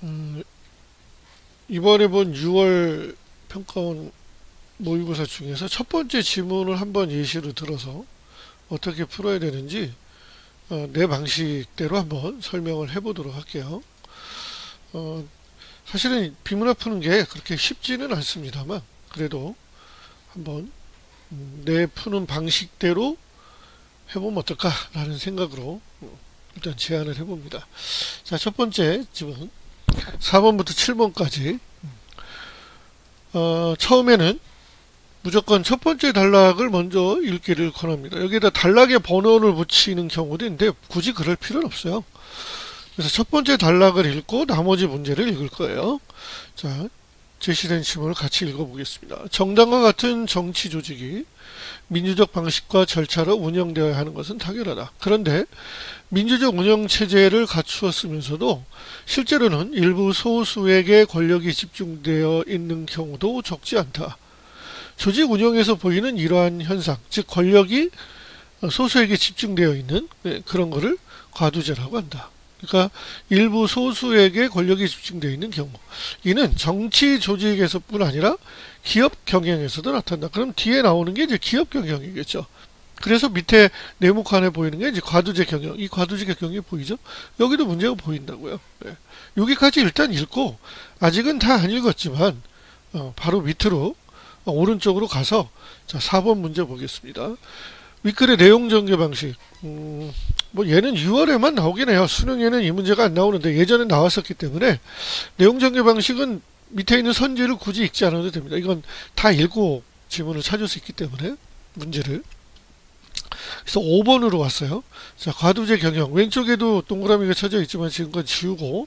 음, 이번에 본 6월 평가원 모의고사 중에서 첫 번째 지문을 한번 예시로 들어서 어떻게 풀어야 되는지 내 방식대로 한번 설명을 해보도록 할게요. 어, 사실은 비문학 푸는 게 그렇게 쉽지는 않습니다만 그래도 한번 내 푸는 방식대로 해보면 어떨까라는 생각으로 일단 제안을 해봅니다. 자, 첫 번째 지문 4번부터 7번까지 처음에는 무조건 첫 번째 단락을 먼저 읽기를 권합니다. 여기에다 단락에 번호를 붙이는 경우도 있는데 굳이 그럴 필요는 없어요. 그래서 첫 번째 단락을 읽고 나머지 문제를 읽을 거예요. 자, 제시된 지문을 같이 읽어보겠습니다. 정당과 같은 정치 조직이 민주적 방식과 절차로 운영되어야 하는 것은 당연하다. 그런데 민주적 운영체제를 갖추었으면서도 실제로는 일부 소수에게 권력이 집중되어 있는 경우도 적지 않다. 조직 운영에서 보이는 이러한 현상, 즉 권력이 소수에게 집중되어 있는 그런 거를 과두제라고 한다. 그러니까 일부 소수에게 권력이 집중되어 있는 경우, 이는 정치 조직에서뿐 아니라 기업 경영에서도 나타난다. 그럼 뒤에 나오는 게 이제 기업 경영이겠죠. 그래서 밑에 네모칸에 보이는 게 이제 과두제 경영, 이 과두제 경영이 보이죠? 여기도 문제가 보인다고요. 네. 여기까지 일단 읽고 아직은 다 안 읽었지만 바로 밑으로 오른쪽으로 가서 자 4번 문제 보겠습니다. 윗글의 내용 전개 방식. 뭐 얘는 6월에만 나오긴 해요. 수능에는 이 문제가 안 나오는데 예전에 나왔었기 때문에 내용 전개 방식은 밑에 있는 선지를 굳이 읽지 않아도 됩니다. 이건 다 읽고 지문을 찾을 수 있기 때문에 문제를. 그래서 5번으로 왔어요. 자, 과두제 경영. 왼쪽에도 동그라미가 쳐져 있지만 지금 건 지우고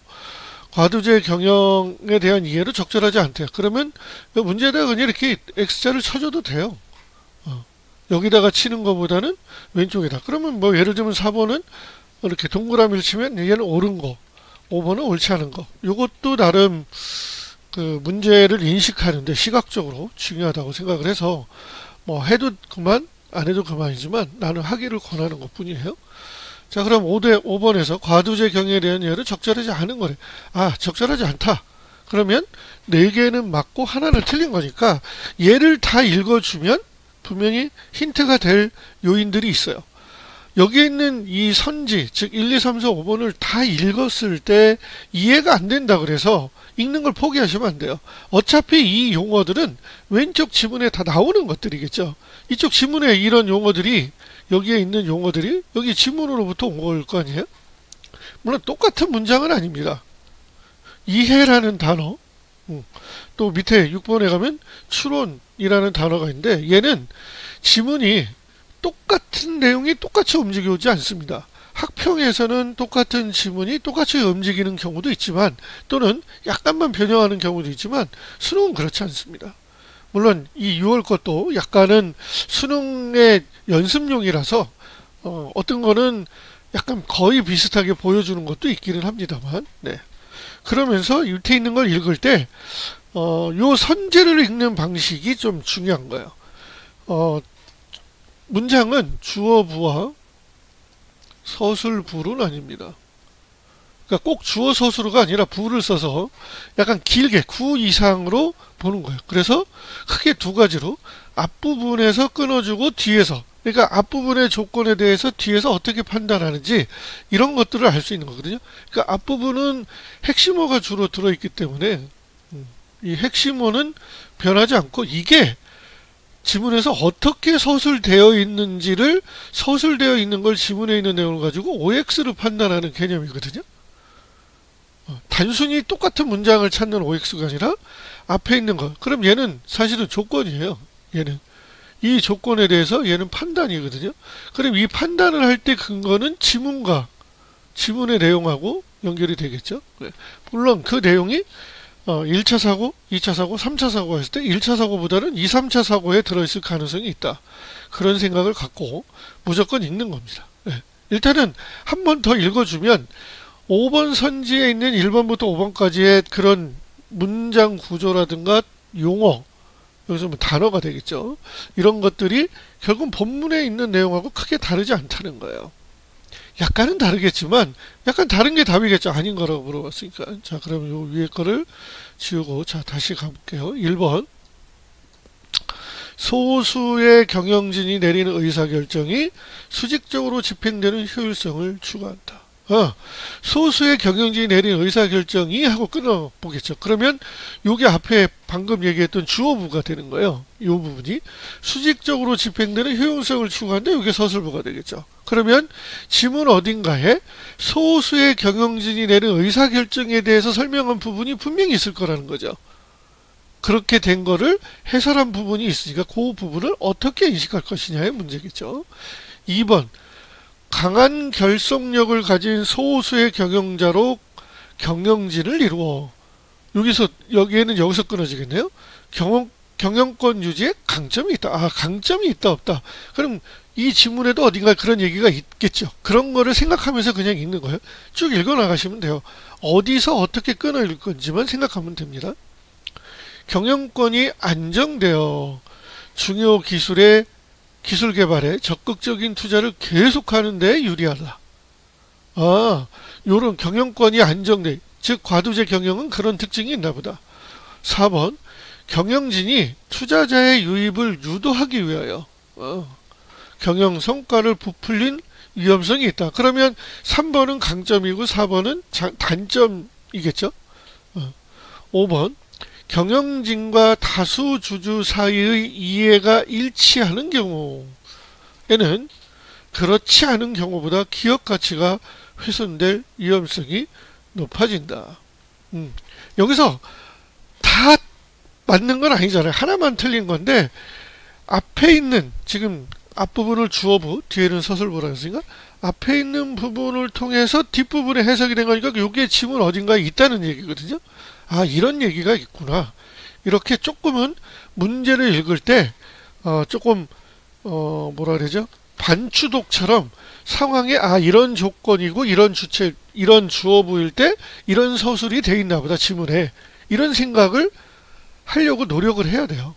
과두제 경영에 대한 이해로 적절하지 않대요. 그러면 문제에다가 그냥 이렇게 X자를 쳐줘도 돼요. 여기다가 치는 것보다는 왼쪽에다. 그러면 뭐 예를 들면 4번은 이렇게 동그라미를 치면 얘는 옳은 거, 5번은 옳지 않은 거. 이것도 나름 그 문제를 인식하는데 시각적으로 중요하다고 생각을 해서 뭐 해도 그만 안 해도 그만이지만 나는 하기를 권하는 것 뿐이에요. 자, 그럼 5번에서 과두제 경영에 대한 예를 적절하지 않은 거래. 아, 적절하지 않다. 그러면 4개는 맞고 하나는 틀린 거니까 얘를 다 읽어주면 분명히 힌트가 될 요인들이 있어요. 여기에 있는 이 선지, 즉 1, 2, 3, 4, 5번을 다 읽었을 때 이해가 안 된다 그래서 읽는 걸 포기하시면 안 돼요. 어차피 이 용어들은 왼쪽 지문에 다 나오는 것들이겠죠. 이쪽 지문에 이런 용어들이 여기에 있는 용어들이 여기 지문으로부터 온 걸 거 아니에요? 물론 똑같은 문장은 아닙니다. 이해라는 단어, 또 밑에 6번에 가면 추론이라는 단어가 있는데 얘는 지문이 똑같은 내용이 똑같이 움직여오지 않습니다. 학평에서는 똑같은 지문이 똑같이 움직이는 경우도 있지만 또는 약간만 변형하는 경우도 있지만 수능은 그렇지 않습니다. 물론 이 6월 것도 약간은 수능의 연습용이라서 어떤 거는 약간 거의 비슷하게 보여주는 것도 있기는 합니다만 네. 그러면서 밑에 있는 걸 읽을 때 요 선제를 읽는 방식이 좀 중요한 거예요. 문장은 주어 부와 서술 부는 아닙니다. 그러니까 꼭 주어 서술어가 아니라 부를 써서 약간 길게 구 이상으로 보는 거예요. 그래서 크게 두 가지로 앞부분에서 끊어주고 뒤에서, 그러니까 앞부분의 조건에 대해서 뒤에서 어떻게 판단하는지 이런 것들을 알 수 있는 거거든요. 그러니까 앞부분은 핵심어가 주로 들어있기 때문에 이 핵심어는 변하지 않고 이게 지문에서 어떻게 서술되어 있는지를 서술되어 있는 걸 지문에 있는 내용을 가지고 OX를 판단하는 개념이거든요. 단순히 똑같은 문장을 찾는 OX가 아니라 앞에 있는 것. 그럼 얘는 사실은 조건이에요. 얘는 이 조건에 대해서 얘는 판단이거든요. 그럼 이 판단을 할 때 근거는 지문과 지문의 내용하고 연결이 되겠죠. 물론 그 내용이 1차 사고, 2차 사고, 3차 사고가 있을 때 1차 사고보다는 2, 3차 사고에 들어있을 가능성이 있다. 그런 생각을 갖고 무조건 읽는 겁니다. 일단은 한 번 더 읽어주면 5번 선지에 있는 1번부터 5번까지의 그런 문장 구조라든가 용어, 여기서 뭐 단어가 되겠죠. 이런 것들이 결국 본문에 있는 내용하고 크게 다르지 않다는 거예요. 약간은 다르겠지만 약간 다른 게 답이겠죠. 아닌 거라고 물어봤으니까. 자, 그럼 요 위에 거를 지우고 자, 다시 가볼게요. 1번. 소수의 경영진이 내리는 의사결정이 수직적으로 집행되는 효율성을 추구한다. 소수의 경영진이 내리는 의사결정이 하고 끊어보겠죠. 그러면 요게 앞에 방금 얘기했던 주어부가 되는 거예요. 이 부분이 수직적으로 집행되는 효용성을 추구하는데 요게 서술부가 되겠죠. 그러면 지문 어딘가에 소수의 경영진이 내리는 의사결정에 대해서 설명한 부분이 분명히 있을 거라는 거죠. 그렇게 된 거를 해설한 부분이 있으니까 그 부분을 어떻게 인식할 것이냐의 문제겠죠. 2번. 강한 결속력을 가진 소수의 경영자로 경영진을 이루어. 여기서 끊어지겠네요. 경영권 유지에 강점이 있다. 강점이 있다, 없다. 그럼 이 지문에도 어딘가 그런 얘기가 있겠죠. 그런 거를 생각하면서 그냥 읽는 거예요. 쭉 읽어 나가시면 돼요. 어디서 어떻게 끊어 읽을 건지만 생각하면 됩니다. 경영권이 안정되어 중요 기술 개발에 적극적인 투자를 계속하는 데 유리하다. 요런 경영권이 안정돼. 즉 과도제 경영은 그런 특징이 있나 보다. 4번. 경영진이 투자자의 유입을 유도하기 위하여 경영 성과를 부풀린 위험성이 있다. 그러면 3번은 강점이고 4번은 단점이겠죠. 5번. 경영진과 다수 주주 사이의 이해가 일치하는 경우에는 그렇지 않은 경우보다 기업 가치가 훼손될 위험성이 높아진다. 여기서 다 맞는 건 아니잖아요. 하나만 틀린 건데 앞에 있는 지금 앞부분을 주어부 뒤에는 서술부라 했으니까 앞에 있는 부분을 통해서 뒷부분에 해석이 된 거니까 여기에 지문 어딘가에 있다는 얘기거든요. 이런 얘기가 있구나. 이렇게 조금은 문제를 읽을 때 조금 뭐라 그러죠? 반추독처럼 상황에 이런 조건이고 이런 주어부일 때 이런 서술이 돼 있나 보다 지문에. 이런 생각을 하려고 노력을 해야 돼요.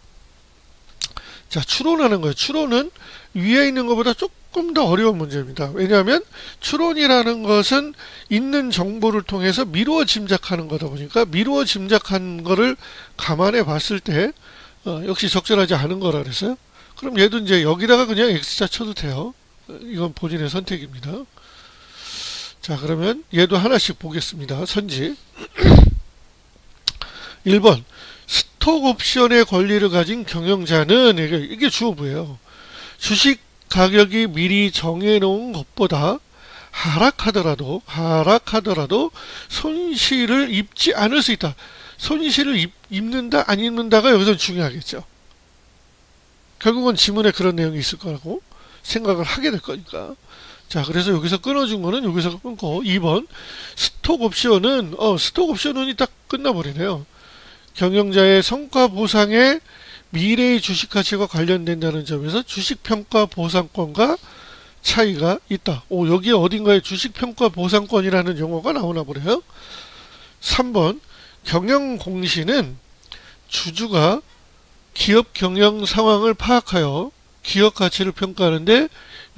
자, 추론하는 거예요. 추론은 위에 있는 것보다 조금 더 어려운 문제입니다. 왜냐하면 추론이라는 것은 있는 정보를 통해서 미루어 짐작하는 거다 보니까 미루어 짐작한 거를 감안해 봤을 때 역시 적절하지 않은 거라 그랬어요. 그럼 얘도 이제 여기다가 그냥 X자 쳐도 돼요. 이건 본인의 선택입니다. 자, 그러면 얘도 하나씩 보겠습니다. 선지. 1번. 스톡 옵션의 권리를 가진 경영자는 이게 주어부예요. 주식 가격이 미리 정해놓은 것보다 하락하더라도 손실을 입지 않을 수 있다. 손실을 입는다 안 입는다가 여기서 중요하겠죠. 결국은 지문에 그런 내용이 있을 거라고 생각을 하게 될 거니까. 자, 그래서 여기서 끊어준 거는 여기서 끊고 2번 스톡 옵션은 딱 끝나버리네요. 경영자의 성과 보상에 미래의 주식 가치가 관련된다는 점에서 주식평가 보상권과 차이가 있다. 여기에 어딘가에 주식평가 보상권이라는 용어가 나오나 보네요. 3번 경영공시는 주주가 기업 경영 상황을 파악하여 기업 가치를 평가하는데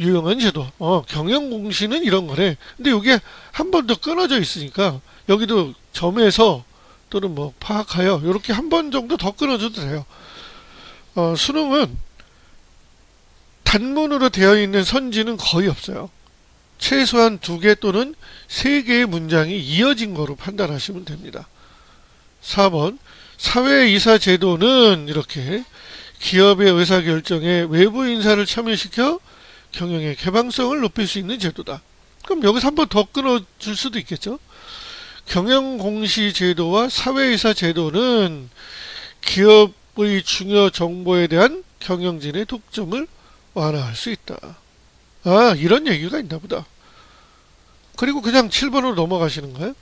유용한 제도. 경영공시는 이런 거래. 근데 이게 한 번 더 끊어져 있으니까 여기도 점에서 또는 파악하여 이렇게 한 번 정도 더 끊어줘도 돼요. 수능은 단문으로 되어 있는 선지는 거의 없어요. 최소한 2개 또는 3개의 문장이 이어진 거로 판단하시면 됩니다. 4번 사회이사 제도는 이렇게 기업의 의사결정에 외부 인사를 참여시켜 경영의 개방성을 높일 수 있는 제도다. 그럼 여기서 한 번 더 끊어줄 수도 있겠죠. 경영공시 제도와 사회이사 제도는 기업의 중요 정보에 대한 경영진의 독점을 완화할 수 있다. 이런 얘기가 있나 보다. 그리고 그냥 7번으로 넘어가시는 거예요.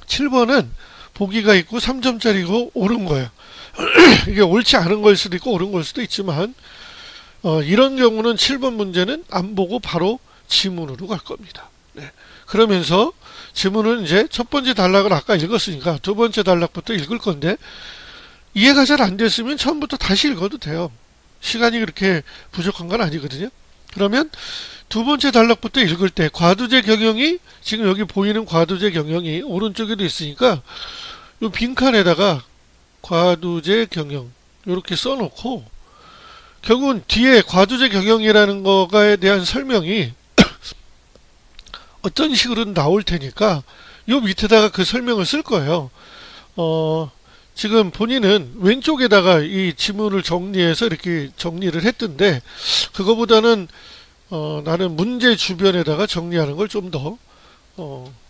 7번은 보기가 있고 3점짜리고 옳은 거예요. 이게 옳지 않은 걸 수도 있고 옳은 걸 수도 있지만 이런 경우는 7번 문제는 안 보고 바로 지문으로 갈 겁니다. 네. 그러면서 지문은 이제 첫 번째 단락을 아까 읽었으니까 두 번째 단락부터 읽을 건데 이해가 잘 안 됐으면 처음부터 다시 읽어도 돼요. 시간이 그렇게 부족한 건 아니거든요. 그러면 두 번째 단락부터 읽을 때 과두제 경영이 지금 여기 보이는 과두제 경영이 오른쪽에도 있으니까 이 빈칸에다가 과두제 경영 이렇게 써놓고 결국은 뒤에 과두제 경영이라는 거에 대한 설명이 어떤 식으로 나올 테니까 요 밑에다가 그 설명을 쓸 거예요. 지금 본인은 왼쪽에다가 이 지문을 정리해서 이렇게 정리를 했던데 그거보다는 나는 문제 주변에다가 정리하는 걸 좀 더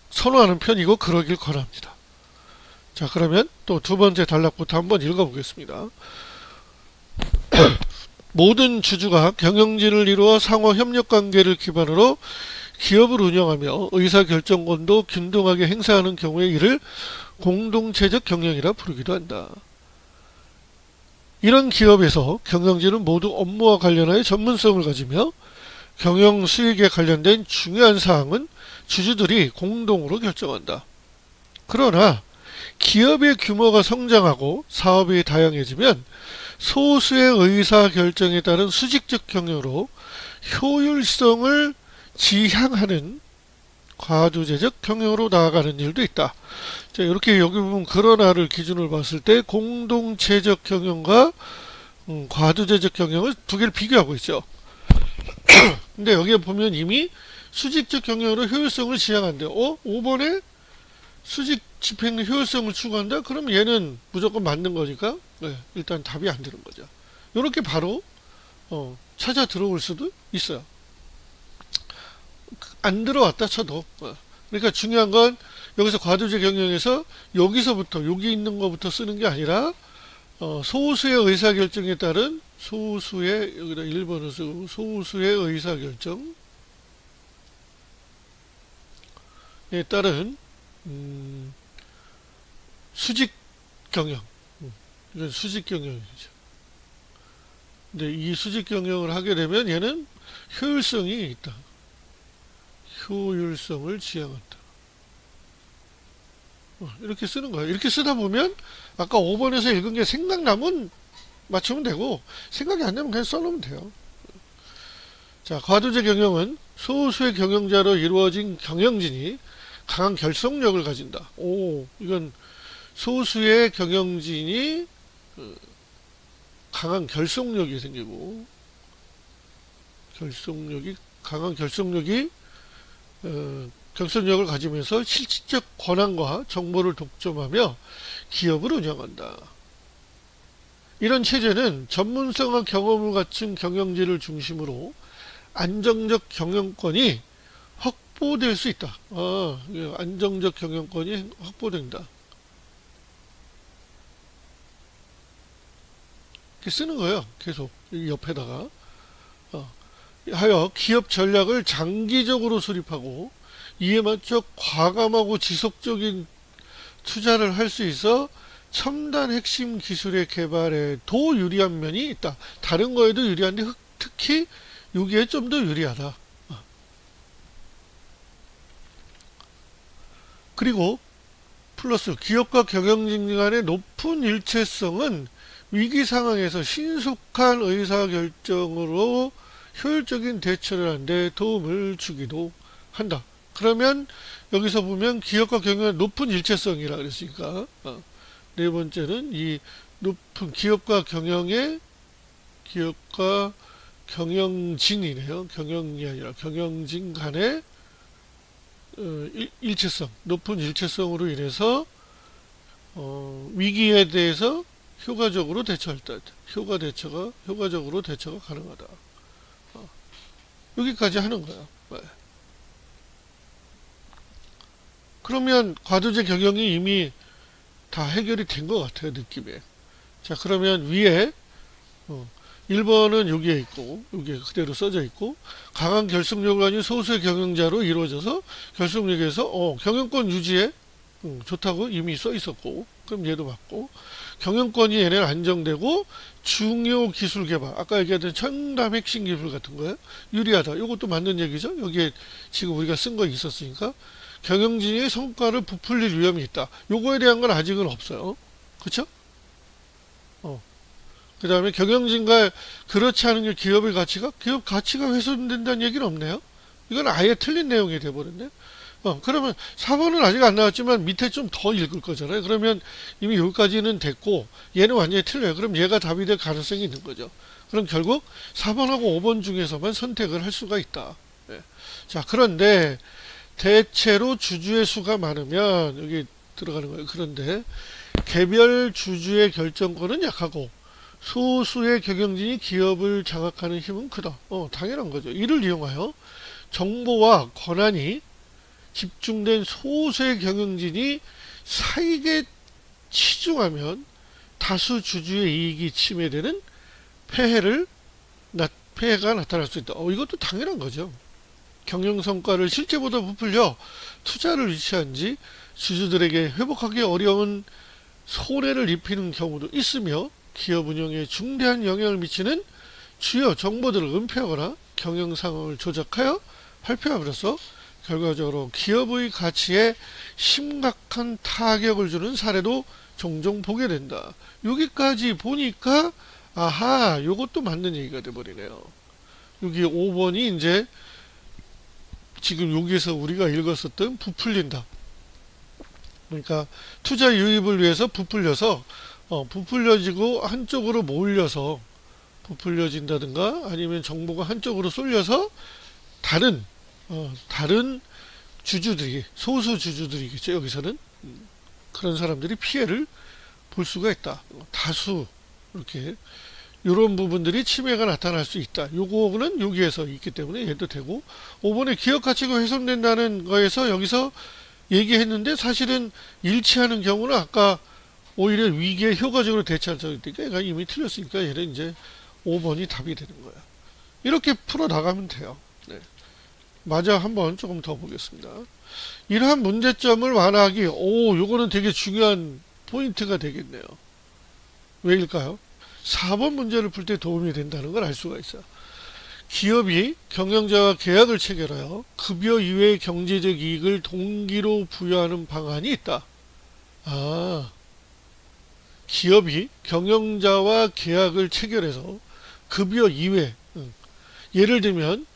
선호하는 편이고 그러길 권합니다. 자, 그러면 또 두 번째 단락부터 한번 읽어보겠습니다. 모든 주주가 경영진을 이루어 상호 협력관계를 기반으로 기업을 운영하며 의사결정권도 균등하게 행사하는 경우에 이를 공동체적 경영이라 부르기도 한다. 이런 기업에서 경영진은 모두 업무와 관련하여 전문성을 가지며 경영 수익에 관련된 중요한 사항은 주주들이 공동으로 결정한다. 그러나 기업의 규모가 성장하고 사업이 다양해지면 소수의 의사결정에 따른 수직적 경영으로 효율성을 지향하는 과두제적 경영으로 나아가는 일도 있다. 자, 이렇게 여기 보면 그러나를 기준으로 봤을 때 공동체적 경영과 과두제적 경영을 두 개를 비교하고 있죠. 근데 여기에 보면 이미 수직적 경영으로 효율성을 지향한대. 5번에 수직 집행 효율성을 추구한다? 그럼 얘는 무조건 맞는 거니까 일단 답이 안 되는 거죠. 이렇게 바로 찾아 들어올 수도 있어요. 안 들어왔다 쳐도. 그러니까 중요한 건 여기서 과두제 경영에서 여기서부터 여기 있는 것부터 쓰는 게 아니라 소수의 의사결정에 따른 소수의 여기다 1번을 쓰고 소수의 의사결정에 따른 수직 경영. 이건 수직 경영이죠. 근데 이 수직 경영을 하게 되면 얘는 효율성이 있다. 효율성을 지향한다. 이렇게 쓰는 거예요. 이렇게 쓰다 보면 아까 5번에서 읽은 게 생각나면 맞추면 되고 생각이 안 나면 그냥 써놓으면 돼요. 자, 과두제 경영은 소수의 경영자로 이루어진 경영진이 강한 결속력을 가진다. 이건 소수의 경영진이 강한 결속력이 생기고 강한 결속력이 결속력을 가지면서 실질적 권한과 정보를 독점하며 기업을 운영한다. 이런 체제는 전문성과 경험을 갖춘 경영진을 중심으로 안정적 경영권이 확보될 수 있다. 안정적 경영권이 확보된다. 이렇게 쓰는 거예요. 계속 옆에다가 하여 기업 전략을 장기적으로 수립하고 이에 맞춰 과감하고 지속적인 투자를 할 수 있어 첨단 핵심 기술의 개발에도 유리한 면이 있다. 다른 거에도 유리한데 특히 여기에 좀 더 유리하다. 그리고 플러스 기업과 경영진 간의 높은 일체성은 위기 상황에서 신속한 의사결정으로 효율적인 대처를 하는 데 도움을 주기도 한다. 그러면 여기서 보면 기업과 경영의 높은 일체성이라 그랬으니까 네 번째는 이 높은 기업과 경영진이네요. 경영이 아니라 경영진 간의 일체성, 높은 일체성으로 인해서 위기에 대해서 효과적으로 대처할 때 효과적으로 대처가 가능하다. 여기까지 하는 거야. 그러면 과두제 경영이 이미 다 해결이 된 것 같아요, 느낌에. 자, 그러면 위에 1번은 여기에 있고 여기에 그대로 써져 있고 강한 결속력을 가진 소수의 경영자로 이루어져서 결속력에서 경영권 유지에 좋다고 이미 써 있었고 그럼 얘도 맞고 경영권이 얘네는 안정되고 중요 기술 개발 아까 얘기했던 첨단 핵심 기술 같은 거예요. 유리하다. 이것도 맞는 얘기죠. 여기에 지금 우리가 쓴 거 있었으니까 경영진의 성과를 부풀릴 위험이 있다. 요거에 대한 건 아직은 없어요. 그쵸? 그 다음에 경영진과 그렇지 않은 게 기업 가치가 훼손된다는 얘기는 없네요. 이건 아예 틀린 내용이 돼버렸네. 그러면 4번은 아직 안 나왔지만 밑에 좀 더 읽을 거잖아요. 그러면 이미 여기까지는 됐고 얘는 완전히 틀려요. 그럼 얘가 답이 될 가능성이 있는 거죠. 그럼 결국 4번하고 5번 중에서만 선택을 할 수가 있다. 네. 자, 그런데 대체로 주주의 수가 많으면 여기 들어가는 거예요. 그런데 개별 주주의 결정권은 약하고 소수의 경영진이 기업을 장악하는 힘은 크다. 당연한 거죠. 이를 이용하여 정보와 권한이 집중된 소수의 경영진이 사익에 치중하면 다수 주주의 이익이 침해되는 폐해가 나타날 수 있다. 이것도 당연한 거죠. 경영 성과를 실제보다 부풀려 투자를 유치한 지 주주들에게 회복하기 어려운 손해를 입히는 경우도 있으며 기업 운영에 중대한 영향을 미치는 주요 정보들을 은폐하거나 경영 상황을 조작하여 발표함으로써 결과적으로 기업의 가치에 심각한 타격을 주는 사례도 종종 보게 된다. 여기까지 보니까 아하, 요것도 맞는 얘기가 돼버리네요. 여기 5번이 이제 지금 여기에서 우리가 읽었었던 부풀린다. 그러니까 투자 유입을 위해서 부풀려서 부풀려지고 한쪽으로 몰려서 부풀려진다든가 아니면 정보가 한쪽으로 쏠려서 다른 주주들이 소수 주주들이겠죠. 여기서는 그런 사람들이 피해를 볼 수가 있다. 다수 이렇게 이런 부분들이 침해가 나타날 수 있다. 요거는 여기에서 있기 때문에 얘도 되고 5번에 기업 가치가 훼손된다는 거에서 여기서 얘기했는데 사실은 일치하는 경우는 아까 오히려 위기에 효과적으로 대처할 수 있으니까 얘가 이미 틀렸으니까 얘는 이제 5번이 답이 되는 거야. 이렇게 풀어 나가면 돼요. 네. 마저 한번 조금 더 보겠습니다. 이러한 문제점을 완화하기, 요거는 되게 중요한 포인트가 되겠네요. 왜일까요? 4번 문제를 풀 때 도움이 된다는 걸 알 수가 있어요. 기업이 경영자와 계약을 체결하여 급여 이외의 경제적 이익을 동기로 부여하는 방안이 있다. 기업이 경영자와 계약을 체결해서 급여 이외, 예를 들면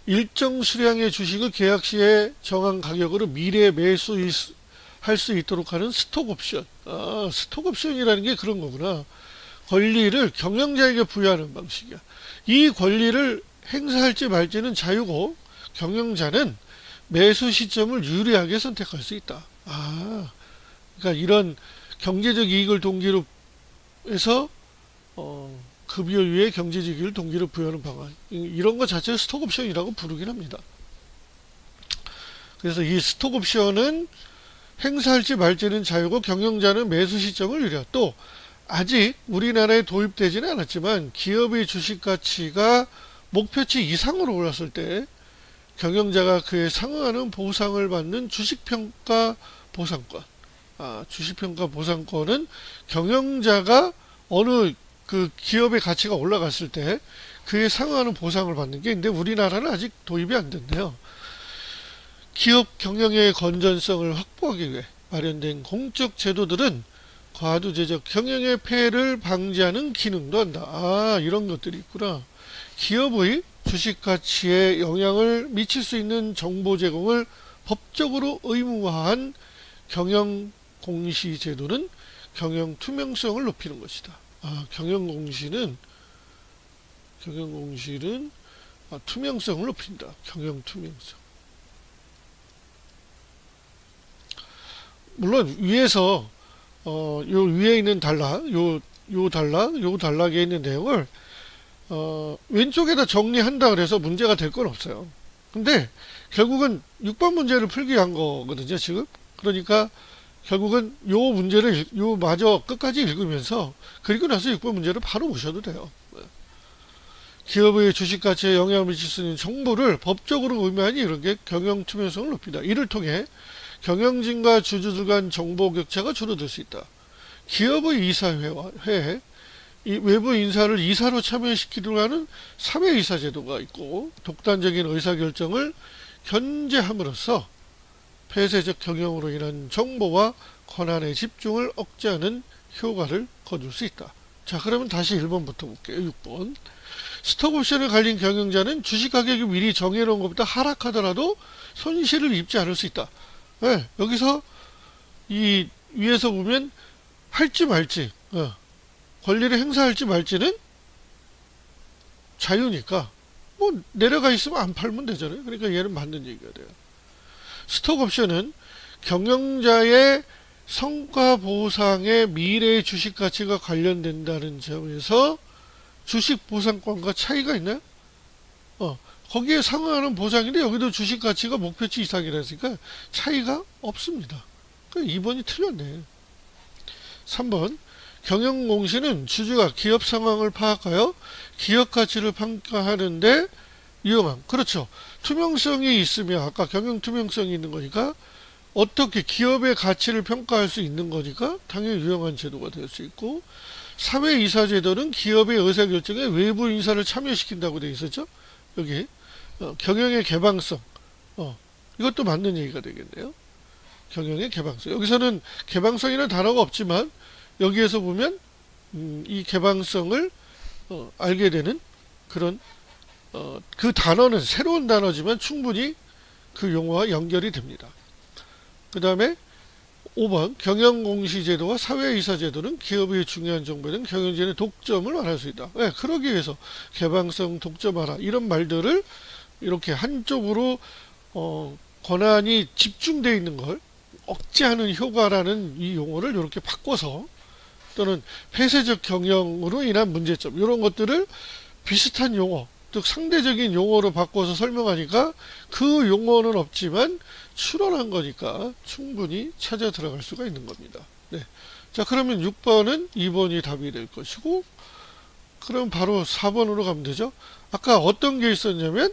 일정 수량의 주식을 계약 시에 정한 가격으로 미래에 매수할 수 있도록 하는 스톡옵션. 스톡옵션이라는 게 그런 거구나. 권리를 경영자에게 부여하는 방식이야. 이 권리를 행사할지 말지는 자유고 경영자는 매수 시점을 유리하게 선택할 수 있다. 그러니까 이런 경제적 이익을 동기로 해서 급여 위에 경제적 이익을 동기로 부여하는 방안, 이런 것 자체를 스톡옵션이라고 부르긴 합니다. 그래서 이 스톡옵션은 행사할지 말지는 자유고 경영자는 매수 시점을 유리하다. 또 아직 우리나라에 도입되지는 않았지만 기업의 주식 가치가 목표치 이상으로 올랐을 때 경영자가 그에 상응하는 보상을 받는 주식평가 보상권. 주식평가 보상권은 경영자가 어느 그 기업의 가치가 올라갔을 때 그에 상응하는 보상을 받는 게 있는데 우리나라는 아직 도입이 안 됐네요. 기업 경영의 건전성을 확보하기 위해 마련된 공적 제도들은 과도제적 경영의 폐해를 방지하는 기능도 한다. 이런 것들이 있구나. 기업의 주식 가치에 영향을 미칠 수 있는 정보 제공을 법적으로 의무화한 경영 공시 제도는 경영 투명성을 높이는 것이다. 경영 공시는 투명성을 높인다. 경영 투명성. 물론 위에서 요 위에 있는 단락, 요 단락에 있는 내용을 왼쪽에다 정리한다 그래서 문제가 될 건 없어요. 근데 결국은 6번 문제를 풀기 위한 거거든요, 지금. 그러니까 결국은 요 문제를 마저 끝까지 읽으면서 그리고 나서 6번 문제를 바로 보셔도 돼요. 기업의 주식 가치에 영향을 미칠 수 있는 정보를 법적으로 의무하니 이런 게 경영 투명성을 높이다. 이를 통해 경영진과 주주들 간 정보 격차가 줄어들 수 있다. 기업의 이사회에 외부 인사를 이사로 참여시키도록 하는 사회이사 제도가 있고 독단적인 의사결정을 견제함으로써 폐쇄적 경영으로 인한 정보와 권한의 집중을 억제하는 효과를 거둘 수 있다. 자, 그러면 다시 1번부터 볼게요. 6번. 스톡옵션을 갈린 경영자는 주식 가격이 미리 정해놓은 것보다 하락하더라도 손실을 입지 않을 수 있다. 네, 여기서 이 위에서 보면 할지 말지, 권리를 행사할지 말지는 자유니까 뭐 내려가 있으면 안 팔면 되잖아요. 그러니까 얘는 맞는 얘기가 돼요. 스톡옵션은 경영자의 성과 보상에 미래의 주식 가치가 관련된다는 점에서 주식 보상권과 차이가 있나요? 거기에 상응하는 보상인데 여기도 주식 가치가 목표치 이상이라니까 차이가 없습니다. 그러니까 2번이 틀렸네. 3번. 경영 공시는 주주가 기업 상황을 파악하여 기업 가치를 평가하는데 유용함. 그렇죠. 투명성이 있으면 아까 경영 투명성이 있는 거니까 어떻게 기업의 가치를 평가할 수 있는 거니까 당연히 유용한 제도가 될 수 있고, 사회이사제도는 기업의 의사결정에 외부 인사를 참여시킨다고 되어 있었죠. 여기 경영의 개방성, 이것도 맞는 얘기가 되겠네요. 경영의 개방성. 여기서는 개방성이라는 단어가 없지만 여기에서 보면 이 개방성을 알게 되는 그런 그 단어는 새로운 단어지만 충분히 그 용어와 연결이 됩니다. 그 다음에 5번. 경영공시제도와 사회이사제도는 기업의 중요한 정보는 경영진의 독점을 말할 수 있다. 네, 그러기 위해서 개방성, 독점하라 이런 말들을 이렇게 한쪽으로 권한이 집중되어 있는 걸 억제하는 효과라는 이 용어를 이렇게 바꿔서, 또는 폐쇄적 경영으로 인한 문제점 이런 것들을 비슷한 용어, 즉 상대적인 용어로 바꿔서 설명하니까 그 용어는 없지만 추론한 거니까 충분히 찾아 들어갈 수가 있는 겁니다. 네. 자, 그러면 6번은 2번이 답이 될 것이고, 그럼 바로 4번으로 가면 되죠. 아까 어떤 게 있었냐면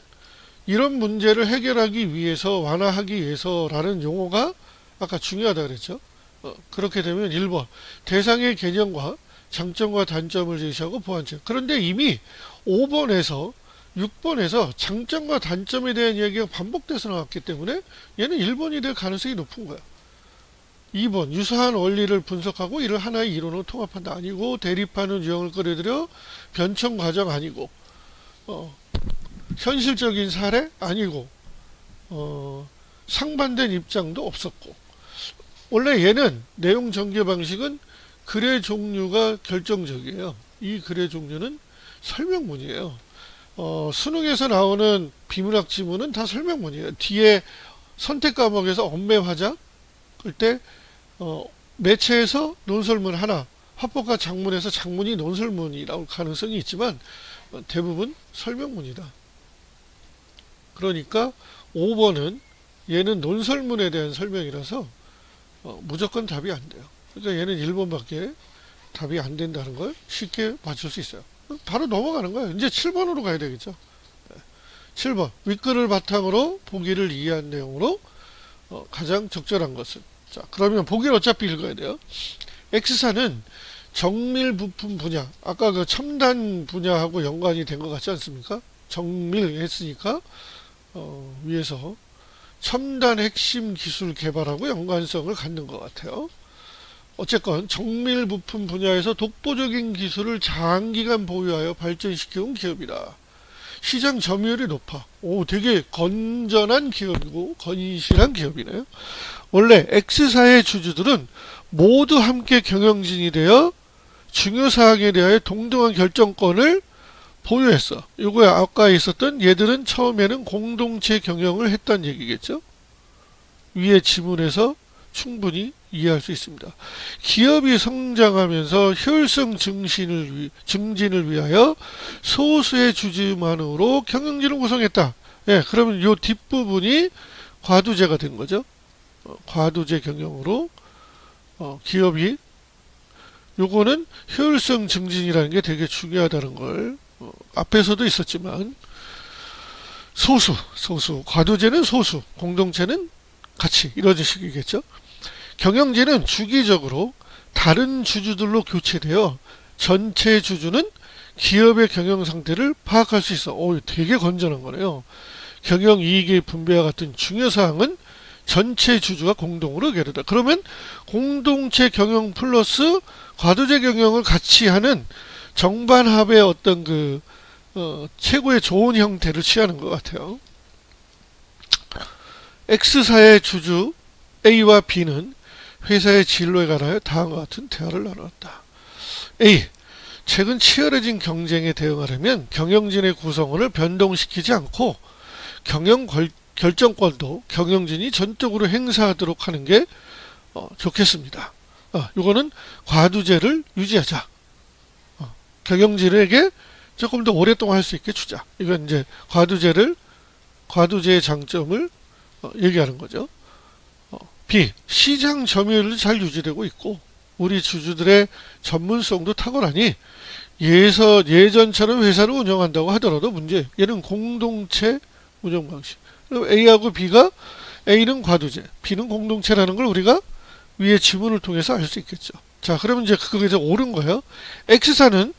이런 문제를 해결하기 위해서, 완화하기 위해서 라는 용어가 아까 중요하다 그랬죠. 그렇게 되면 1번. 대상의 개념과 장점과 단점을 제시하고 보완책. 그런데 이미 5번에서 6번에서 장점과 단점에 대한 이야기가 반복돼서 나왔기 때문에 얘는 1번이 될 가능성이 높은 거야. 2번. 유사한 원리를 분석하고 이를 하나의 이론으로 통합한다. 아니고, 대립하는 유형을 끌어들여 변천 과정 아니고, 현실적인 사례 아니고, 상반된 입장도 없었고. 원래 얘는 내용 전개 방식은 글의 종류가 결정적이에요. 이 글의 종류는 설명문이에요. 수능에서 나오는 비문학 지문은 다 설명문이에요. 뒤에 선택 과목에서 언매화자 그때 매체에서 논설문 하나, 화법과 장문에서 장문이 논설문이 나올 가능성이 있지만 대부분 설명문이다. 그러니까 5번은 얘는 논설문에 대한 설명이라서 무조건 답이 안 돼요. 그러니까 얘는 1번밖에 답이 안 된다는 걸 쉽게 맞출 수 있어요. 바로 넘어가는 거예요. 이제 7번으로 가야 되겠죠. 7번. 윗글을 바탕으로 보기를 이해한 내용으로 가장 적절한 것은. 자, 그러면 보기를 어차피 읽어야 돼요. X사는 정밀 부품 분야, 아까 그 첨단 분야하고 연관이 된 것 같지 않습니까? 정밀 했으니까 위에서 첨단 핵심 기술 개발하고 연관성을 갖는 것 같아요. 어쨌건 정밀 부품 분야에서 독보적인 기술을 장기간 보유하여 발전시켜온 기업이다. 시장 점유율이 높아. 오, 되게 건전한 기업이고 건실한 기업이네요. 원래 X사의 주주들은 모두 함께 경영진이 되어 중요 사항에 대하여 동등한 결정권을 보유했어. 요거야 아까 있었던 얘들은 처음에는 공동체 경영을 했다는 얘기겠죠. 위의 지문에서 충분히 이해할 수 있습니다. 기업이 성장하면서 효율성 증진을 위하여 소수의 주주만으로 경영진을 구성했다. 예, 그러면 요 뒷부분이 과두제가 된 거죠. 과두제 경영으로 기업이, 요거는 효율성 증진이라는 게 되게 중요하다는 걸 앞에서도 있었지만, 소수, 과두제는 소수, 공동체는 같이 이런 식이겠죠. 경영진은 주기적으로 다른 주주들로 교체되어 전체 주주는 기업의 경영 상태를 파악할 수 있어. 되게 건전한 거네요. 경영 이익의 분배와 같은 중요사항은 전체 주주가 공동으로 의결한다. 그러면 공동체 경영 플러스 과도제 경영을 같이 하는 정반합의 어떤 최고의 좋은 형태를 취하는 것 같아요. X사의 주주 A와 B는 회사의 진로에 관하여 다음과 같은 대화를 나눴다. A. 최근 치열해진 경쟁에 대응하려면 경영진의 구성원을 변동시키지 않고 경영 결정권도 경영진이 전적으로 행사하도록 하는 게 좋겠습니다. 이거는 과두제를 유지하자. 경영진에게 조금 더 오랫동안 할 수 있게 주자. 이건 이제 과두제의 장점을 얘기하는 거죠. B. 시장 점유율이 잘 유지되고 있고 우리 주주들의 전문성도 탁월하니 예전처럼 회사를 운영한다고 하더라도 문제. 얘는 공동체 운영 방식. 그럼 A하고 B가 A는 과두제, B는 공동체라는 걸 우리가 위에 지문을 통해서 알 수 있겠죠. 자, 그러면 이제 그게 이제 옳은 거예요. X사는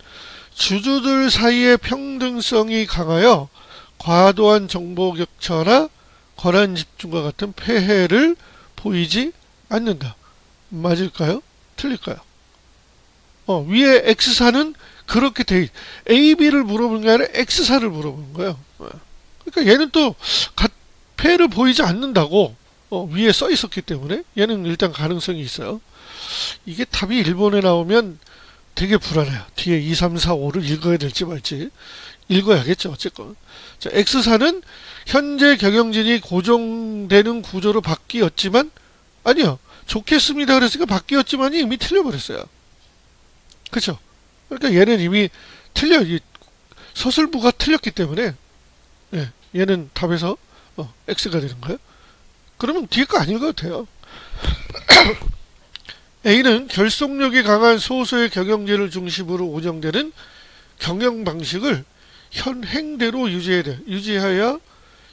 주주들 사이의 평등성이 강하여 과도한 정보 격차나 권한 집중과 같은 폐해를 보이지 않는다. 맞을까요? 틀릴까요? 위에 X사는 그렇게 A, B를 물어보는 게 아니라 X사를 물어보는 거예요. 그러니까 얘는 또 폐해를 보이지 않는다고 위에 써 있었기 때문에 얘는 일단 가능성이 있어요. 이게 답이 일본에 나오면 되게 불안해요. 뒤에 2, 3, 4, 5를 읽어야 될지 말지. 읽어야겠죠. 어쨌건. 자, X사는 현재 경영진이 고정되는 구조로 바뀌었지만 아니요. 좋겠습니다. 그랬으니까 바뀌었지만이 이미 틀려버렸어요. 그쵸? 그러니까 얘는 이미 서술부가 틀렸기 때문에 얘는 답에서 X가 되는 거예요. 그러면 뒤에 거 안 읽어도 돼요. A는 결속력이 강한 소수의 경영진을 중심으로 운영되는 경영 방식을 현행대로 유지해야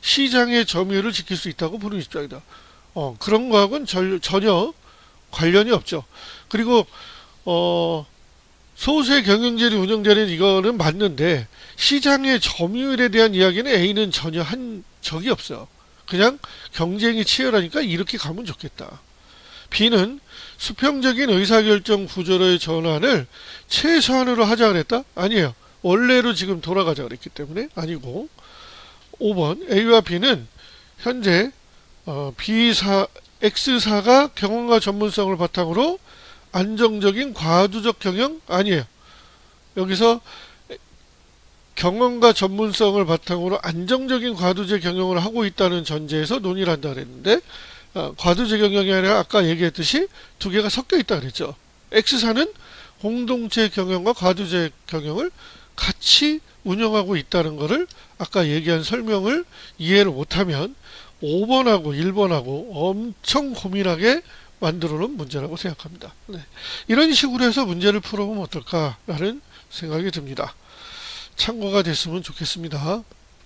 시장의 점유율을 지킬 수 있다고 보는 입장이다. 그런 거하고는 전혀 관련이 없죠. 그리고 소수의 경영진이 운영되는 이거는 맞는데 시장의 점유율에 대한 이야기는 A는 전혀 한 적이 없어요. 그냥 경쟁이 치열하니까 이렇게 가면 좋겠다. B는 수평적인 의사결정 구조로의 전환을 최소한으로 하자 그랬다? 아니에요. 원래로 지금 돌아가자 그랬기 때문에 아니고. 5번 A와 B는 현재 X사가 경험과 전문성을 바탕으로 안정적인 과두적 경영? 아니에요. 여기서 경험과 전문성을 바탕으로 안정적인 과두제 경영을 하고 있다는 전제에서 논의를 한다 그랬는데 과두제 경영이 아니라 아까 얘기했듯이 두 개가 섞여 있다 그랬죠. X사는 공동체 경영과 과두제 경영을 같이 운영하고 있다는 것을 아까 얘기한 설명을 이해를 못하면 5번하고 1번하고 엄청 고민하게 만들어 놓은 문제라고 생각합니다. 이런 식으로 해서 문제를 풀어보면 어떨까라는 생각이 듭니다. 참고가 됐으면 좋겠습니다.